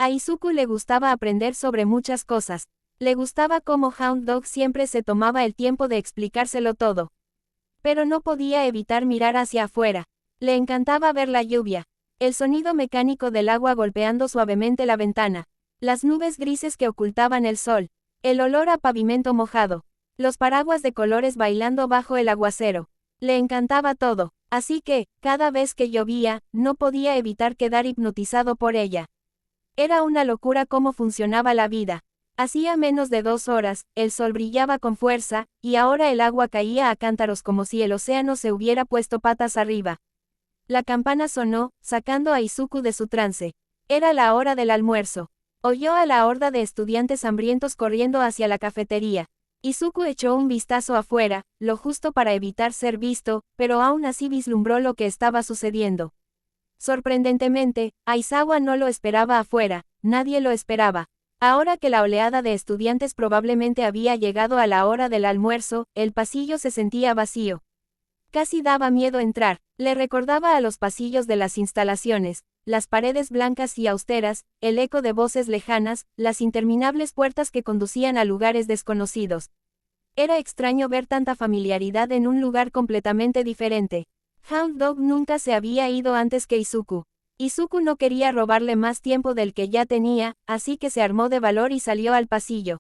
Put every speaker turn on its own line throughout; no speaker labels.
A Izuku le gustaba aprender sobre muchas cosas. Le gustaba cómo Hound Dog siempre se tomaba el tiempo de explicárselo todo. Pero no podía evitar mirar hacia afuera. Le encantaba ver la lluvia. El sonido mecánico del agua golpeando suavemente la ventana. Las nubes grises que ocultaban el sol. El olor a pavimento mojado. Los paraguas de colores bailando bajo el aguacero. Le encantaba todo, así que, cada vez que llovía, no podía evitar quedar hipnotizado por ella. Era una locura cómo funcionaba la vida. Hacía menos de 2 horas, el sol brillaba con fuerza, y ahora el agua caía a cántaros como si el océano se hubiera puesto patas arriba. La campana sonó, sacando a Izuku de su trance. Era la hora del almuerzo. Oyó a la horda de estudiantes hambrientos corriendo hacia la cafetería. Izuku echó un vistazo afuera, lo justo para evitar ser visto, pero aún así vislumbró lo que estaba sucediendo. Sorprendentemente, Aizawa no lo esperaba afuera, nadie lo esperaba. Ahora que la oleada de estudiantes probablemente había llegado a la hora del almuerzo, el pasillo se sentía vacío. Casi daba miedo entrar, le recordaba a los pasillos de las instalaciones, las paredes blancas y austeras, el eco de voces lejanas, las interminables puertas que conducían a lugares desconocidos. Era extraño ver tanta familiaridad en un lugar completamente diferente. Hound Dog nunca se había ido antes que Izuku. Izuku no quería robarle más tiempo del que ya tenía, así que se armó de valor y salió al pasillo.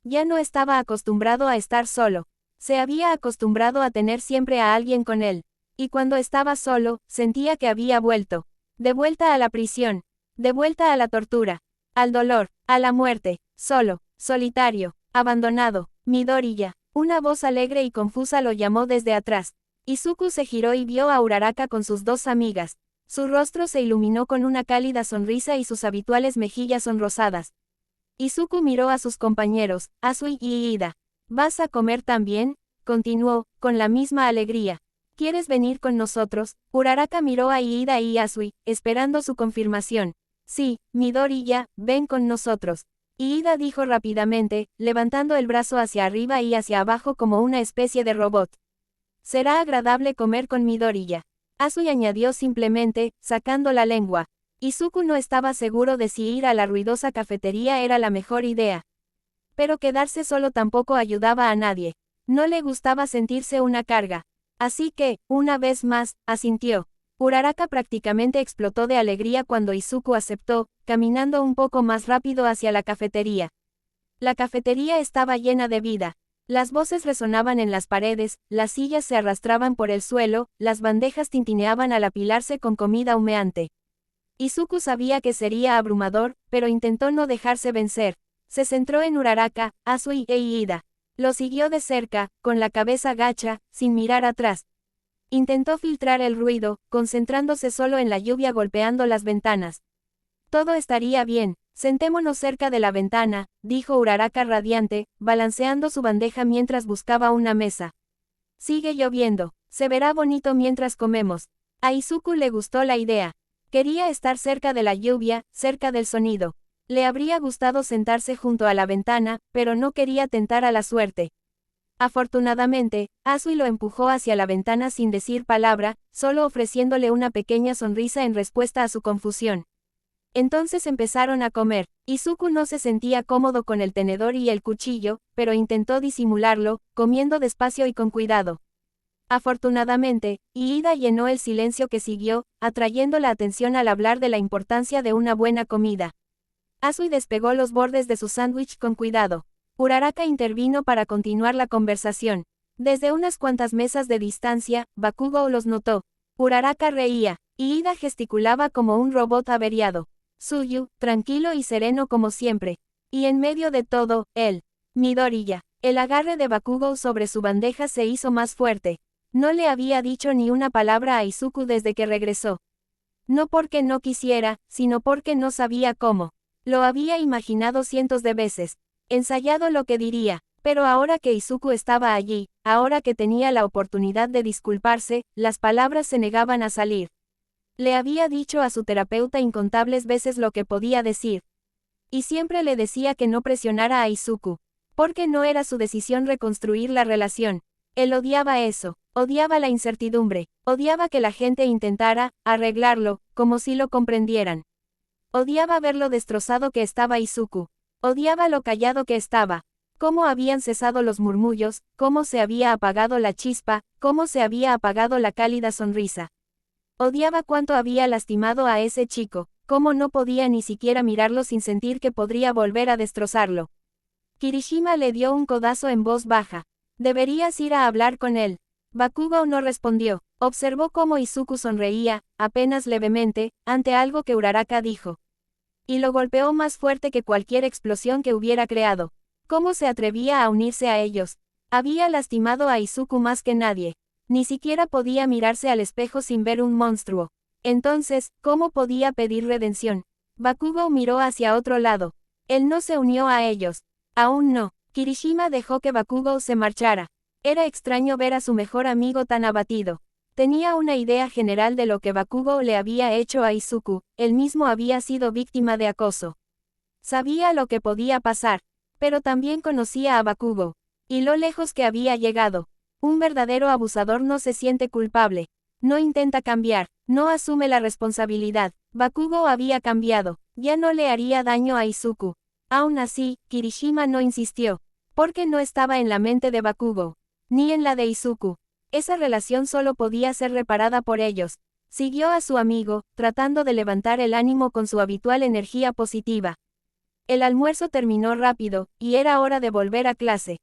Ya no estaba acostumbrado a estar solo. Se había acostumbrado a tener siempre a alguien con él. Y cuando estaba solo, sentía que había vuelto. De vuelta a la prisión. De vuelta a la tortura. Al dolor. A la muerte. Solo. Solitario. Abandonado. Midoriya. Una voz alegre y confusa lo llamó desde atrás. Izuku se giró y vio a Uraraka con sus 2 amigas. Su rostro se iluminó con una cálida sonrisa y sus habituales mejillas sonrosadas. Izuku miró a sus compañeros, Asui y Iida. ¿Vas a comer también? Continuó, con la misma alegría. ¿Quieres venir con nosotros? Uraraka miró a Iida y Asui, esperando su confirmación. Sí, Midoriya, ven con nosotros. Iida dijo rápidamente, levantando el brazo hacia arriba y hacia abajo como una especie de robot. Será agradable comer con Midoriya. Asui añadió simplemente, sacando la lengua. Izuku no estaba seguro de si ir a la ruidosa cafetería era la mejor idea. Pero quedarse solo tampoco ayudaba a nadie. No le gustaba sentirse una carga. Así que, una vez más, asintió. Uraraka prácticamente explotó de alegría cuando Izuku aceptó, caminando un poco más rápido hacia la cafetería. La cafetería estaba llena de vida. Las voces resonaban en las paredes, las sillas se arrastraban por el suelo, las bandejas tintineaban al apilarse con comida humeante. Izuku sabía que sería abrumador, pero intentó no dejarse vencer. Se centró en Uraraka, Asui e Iida. Lo siguió de cerca, con la cabeza gacha, sin mirar atrás. Intentó filtrar el ruido, concentrándose solo en la lluvia golpeando las ventanas. Todo estaría bien, sentémonos cerca de la ventana, dijo Uraraka radiante, balanceando su bandeja mientras buscaba una mesa. Sigue lloviendo, se verá bonito mientras comemos. A Izuku le gustó la idea. Quería estar cerca de la lluvia, cerca del sonido. Le habría gustado sentarse junto a la ventana, pero no quería tentar a la suerte. Afortunadamente, Asui lo empujó hacia la ventana sin decir palabra, solo ofreciéndole una pequeña sonrisa en respuesta a su confusión. Entonces empezaron a comer. Izuku no se sentía cómodo con el tenedor y el cuchillo, pero intentó disimularlo, comiendo despacio y con cuidado. Afortunadamente, Iida llenó el silencio que siguió, atrayendo la atención al hablar de la importancia de una buena comida. Asui despegó los bordes de su sándwich con cuidado. Uraraka intervino para continuar la conversación. Desde unas cuantas mesas de distancia, Bakugou los notó. Uraraka reía, y Iida gesticulaba como un robot averiado. Tsuyu, tranquilo y sereno como siempre. Y en medio de todo, él. Midoriya. El agarre de Bakugou sobre su bandeja se hizo más fuerte. No le había dicho ni una palabra a Izuku desde que regresó. No porque no quisiera, sino porque no sabía cómo. Lo había imaginado cientos de veces. Ensayado lo que diría. Pero ahora que Izuku estaba allí, ahora que tenía la oportunidad de disculparse, las palabras se negaban a salir. Le había dicho a su terapeuta incontables veces lo que podía decir. Y siempre le decía que no presionara a Izuku. Porque no era su decisión reconstruir la relación. Él odiaba eso, odiaba la incertidumbre, odiaba que la gente intentara arreglarlo, como si lo comprendieran. Odiaba ver lo destrozado que estaba Izuku. Odiaba lo callado que estaba. Cómo habían cesado los murmullos, cómo se había apagado la chispa, cómo se había apagado la cálida sonrisa. Odiaba cuánto había lastimado a ese chico, cómo no podía ni siquiera mirarlo sin sentir que podría volver a destrozarlo. Kirishima le dio un codazo en voz baja. Deberías ir a hablar con él. Bakugou no respondió. Observó cómo Izuku sonreía, apenas levemente, ante algo que Uraraka dijo. Y lo golpeó más fuerte que cualquier explosión que hubiera creado. ¿Cómo se atrevía a unirse a ellos? Había lastimado a Izuku más que nadie. Ni siquiera podía mirarse al espejo sin ver un monstruo. Entonces, ¿cómo podía pedir redención? Bakugou miró hacia otro lado. Él no se unió a ellos. Aún no. Kirishima dejó que Bakugou se marchara. Era extraño ver a su mejor amigo tan abatido. Tenía una idea general de lo que Bakugou le había hecho a Izuku, él mismo había sido víctima de acoso. Sabía lo que podía pasar, pero también conocía a Bakugou. Y lo lejos que había llegado. Un verdadero abusador no se siente culpable. No intenta cambiar, no asume la responsabilidad. Bakugou había cambiado, ya no le haría daño a Izuku. Aún así, Kirishima no insistió, porque no estaba en la mente de Bakugou, ni en la de Izuku. Esa relación solo podía ser reparada por ellos. Siguió a su amigo, tratando de levantar el ánimo con su habitual energía positiva. El almuerzo terminó rápido, y era hora de volver a clase.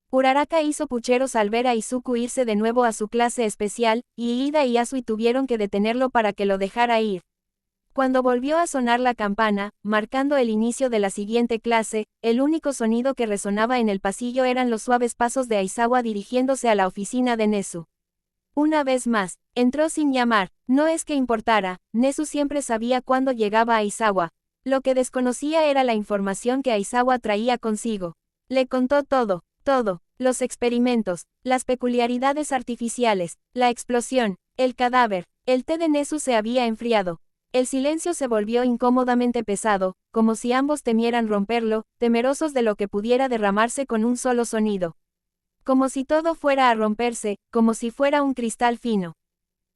Uraraka hizo pucheros al ver a Izuku irse de nuevo a su clase especial, y Ida y Asui tuvieron que detenerlo para que lo dejara ir. Cuando volvió a sonar la campana, marcando el inicio de la siguiente clase, el único sonido que resonaba en el pasillo eran los suaves pasos de Aizawa dirigiéndose a la oficina de Nezu. Una vez más, entró sin llamar. No es que importara, Nezu siempre sabía cuándo llegaba Aizawa. Lo que desconocía era la información que Aizawa traía consigo. Le contó todo, los experimentos, las peculiaridades artificiales, la explosión, el cadáver. El té de Nezu se había enfriado. El silencio se volvió incómodamente pesado, como si ambos temieran romperlo, temerosos de lo que pudiera derramarse con un solo sonido. Como si todo fuera a romperse, como si fuera un cristal fino.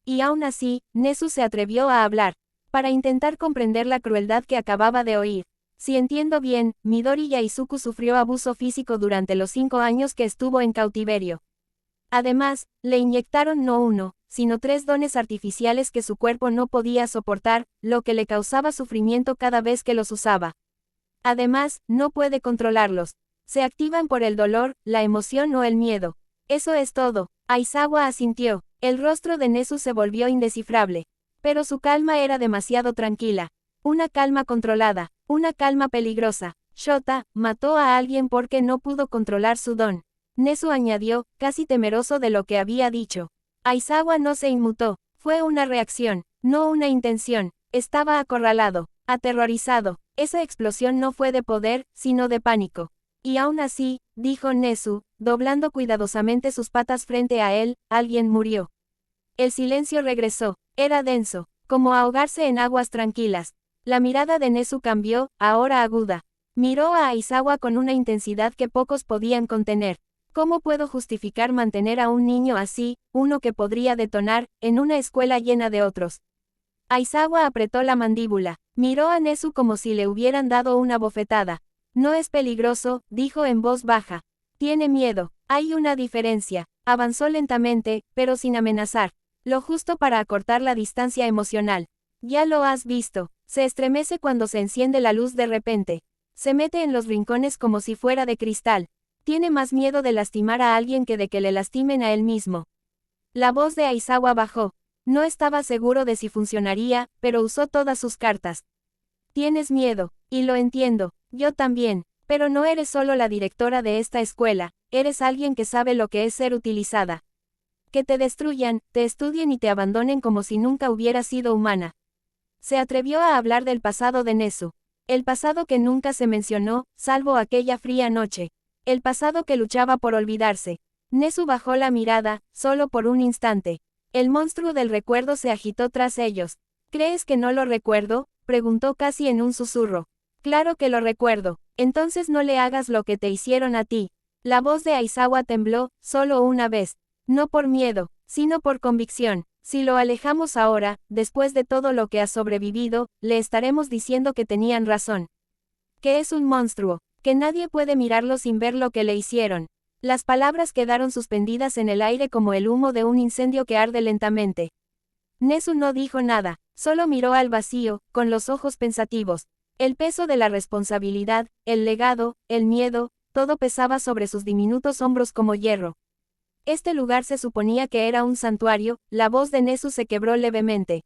Y aún así, Nezu se atrevió a hablar, para intentar comprender la crueldad que acababa de oír. Si entiendo bien, Midori Izuku sufrió abuso físico durante los 5 años que estuvo en cautiverio. Además, le inyectaron no uno, sino 3 dones artificiales que su cuerpo no podía soportar, lo que le causaba sufrimiento cada vez que los usaba. Además, no puede controlarlos. Se activan por el dolor, la emoción o el miedo. Eso es todo. Aizawa asintió. El rostro de Nezu se volvió indescifrable. Pero su calma era demasiado tranquila. Una calma controlada. Una calma peligrosa. Shota mató a alguien porque no pudo controlar su don. Nezu añadió, casi temeroso de lo que había dicho. Aizawa no se inmutó. Fue una reacción, no una intención. Estaba acorralado, aterrorizado. Esa explosión no fue de poder, sino de pánico. Y aún así, dijo Nezu, doblando cuidadosamente sus patas frente a él, alguien murió. El silencio regresó. Era denso, como ahogarse en aguas tranquilas. La mirada de Nezu cambió, ahora aguda. Miró a Aizawa con una intensidad que pocos podían contener. ¿Cómo puedo justificar mantener a un niño así, uno que podría detonar, en una escuela llena de otros? Aizawa apretó la mandíbula. Miró a Nezu como si le hubieran dado una bofetada. No es peligroso, dijo en voz baja. Tiene miedo. Hay una diferencia. Avanzó lentamente, pero sin amenazar. Lo justo para acortar la distancia emocional. Ya lo has visto. Se estremece cuando se enciende la luz de repente. Se mete en los rincones como si fuera de cristal. Tiene más miedo de lastimar a alguien que de que le lastimen a él mismo. La voz de Aizawa bajó. No estaba seguro de si funcionaría, pero usó todas sus cartas. Tienes miedo, y lo entiendo, yo también, pero no eres solo la directora de esta escuela, eres alguien que sabe lo que es ser utilizada. Que te destruyan, te estudien y te abandonen como si nunca hubieras sido humana. Se atrevió a hablar del pasado de Nezu. El pasado que nunca se mencionó, salvo aquella fría noche. El pasado que luchaba por olvidarse. Nezu bajó la mirada, solo por un instante. El monstruo del recuerdo se agitó tras ellos. ¿Crees que no lo recuerdo?, preguntó casi en un susurro. Claro que lo recuerdo. Entonces no le hagas lo que te hicieron a ti. La voz de Aizawa tembló, solo una vez. No por miedo, sino por convicción. Si lo alejamos ahora, después de todo lo que ha sobrevivido, le estaremos diciendo que tenían razón. Que es un monstruo, que nadie puede mirarlo sin ver lo que le hicieron. Las palabras quedaron suspendidas en el aire como el humo de un incendio que arde lentamente. Nezu no dijo nada, solo miró al vacío, con los ojos pensativos. El peso de la responsabilidad, el legado, el miedo, todo pesaba sobre sus diminutos hombros como hierro. Este lugar se suponía que era un santuario, la voz de Nezu se quebró levemente.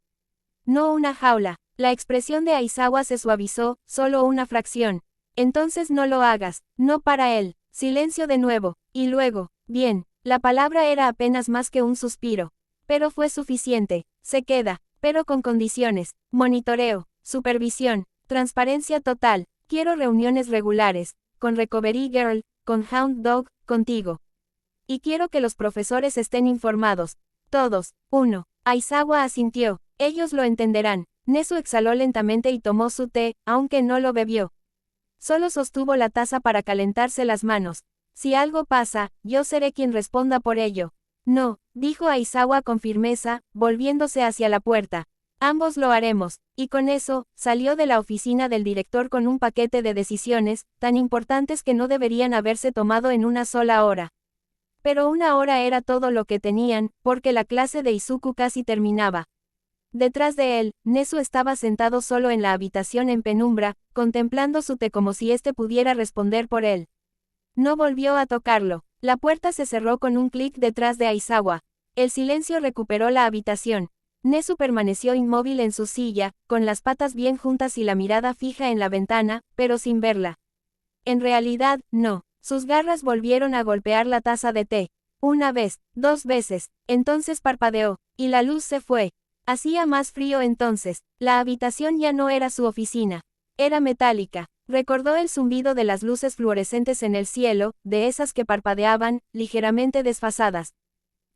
No una jaula. La expresión de Aizawa se suavizó, solo una fracción. Entonces no lo hagas, no para él. Silencio de nuevo, y luego, bien, la palabra era apenas más que un suspiro. Pero fue suficiente, se queda, pero con condiciones, monitoreo, supervisión, transparencia total, quiero reuniones regulares, con Recovery Girl, con Hound Dog, contigo. Y quiero que los profesores estén informados. Todos. 1. Aizawa asintió. Ellos lo entenderán. Nezu exhaló lentamente y tomó su té, aunque no lo bebió. Solo sostuvo la taza para calentarse las manos. Si algo pasa, yo seré quien responda por ello. No, dijo Aizawa con firmeza, volviéndose hacia la puerta. Ambos lo haremos. Y con eso, salió de la oficina del director con un paquete de decisiones, tan importantes que no deberían haberse tomado en una sola hora. Pero una hora era todo lo que tenían, porque la clase de Izuku casi terminaba. Detrás de él, Nezu estaba sentado solo en la habitación en penumbra, contemplando su té como si éste pudiera responder por él. No volvió a tocarlo. La puerta se cerró con un clic detrás de Aizawa. El silencio recuperó la habitación. Nezu permaneció inmóvil en su silla, con las patas bien juntas y la mirada fija en la ventana, pero sin verla. En realidad, no. Sus garras volvieron a golpear la taza de té. Una vez, 2 veces, entonces parpadeó, y la luz se fue. Hacía más frío entonces, la habitación ya no era su oficina. Era metálica. Recordó el zumbido de las luces fluorescentes en el cielo, de esas que parpadeaban, ligeramente desfasadas.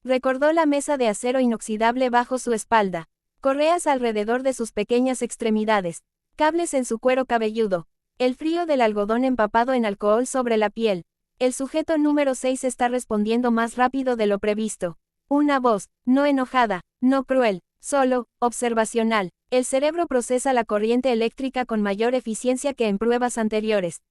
Recordó la mesa de acero inoxidable bajo su espalda. Correas alrededor de sus pequeñas extremidades. Cables en su cuero cabelludo. El frío del algodón empapado en alcohol sobre la piel. El sujeto número 6 está respondiendo más rápido de lo previsto. Una voz, no enojada, no cruel, solo, observacional. El cerebro procesa la corriente eléctrica con mayor eficiencia que en pruebas anteriores.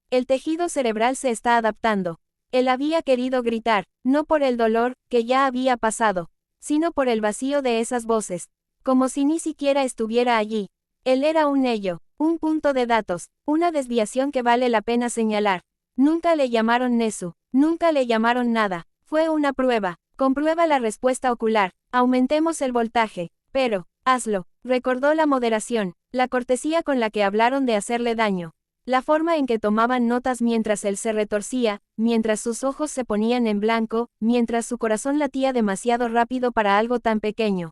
El tejido cerebral se está adaptando. Él había querido gritar, no por el dolor, que ya había pasado, sino por el vacío de esas voces. Como si ni siquiera estuviera allí. Él era un ello. Un punto de datos, una desviación que vale la pena señalar. Nunca le llamaron Nezu, nunca le llamaron nada, fue una prueba. Comprueba la respuesta ocular, aumentemos el voltaje, pero, hazlo. Recordó la moderación, la cortesía con la que hablaron de hacerle daño. La forma en que tomaban notas mientras él se retorcía, mientras sus ojos se ponían en blanco, mientras su corazón latía demasiado rápido para algo tan pequeño.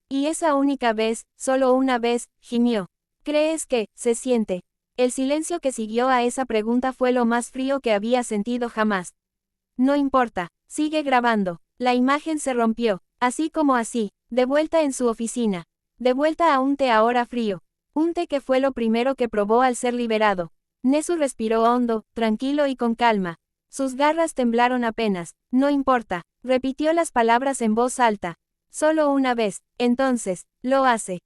Y esa única vez, solo una vez, gimió. ¿Crees que se siente? El silencio que siguió a esa pregunta fue lo más frío que había sentido jamás. No importa, sigue grabando. La imagen se rompió, así como así, de vuelta en su oficina. De vuelta a un té ahora frío. Un té que fue lo primero que probó al ser liberado. Nezu respiró hondo, tranquilo y con calma. Sus garras temblaron apenas. No importa, repitió las palabras en voz alta. Solo una vez, entonces, lo hace.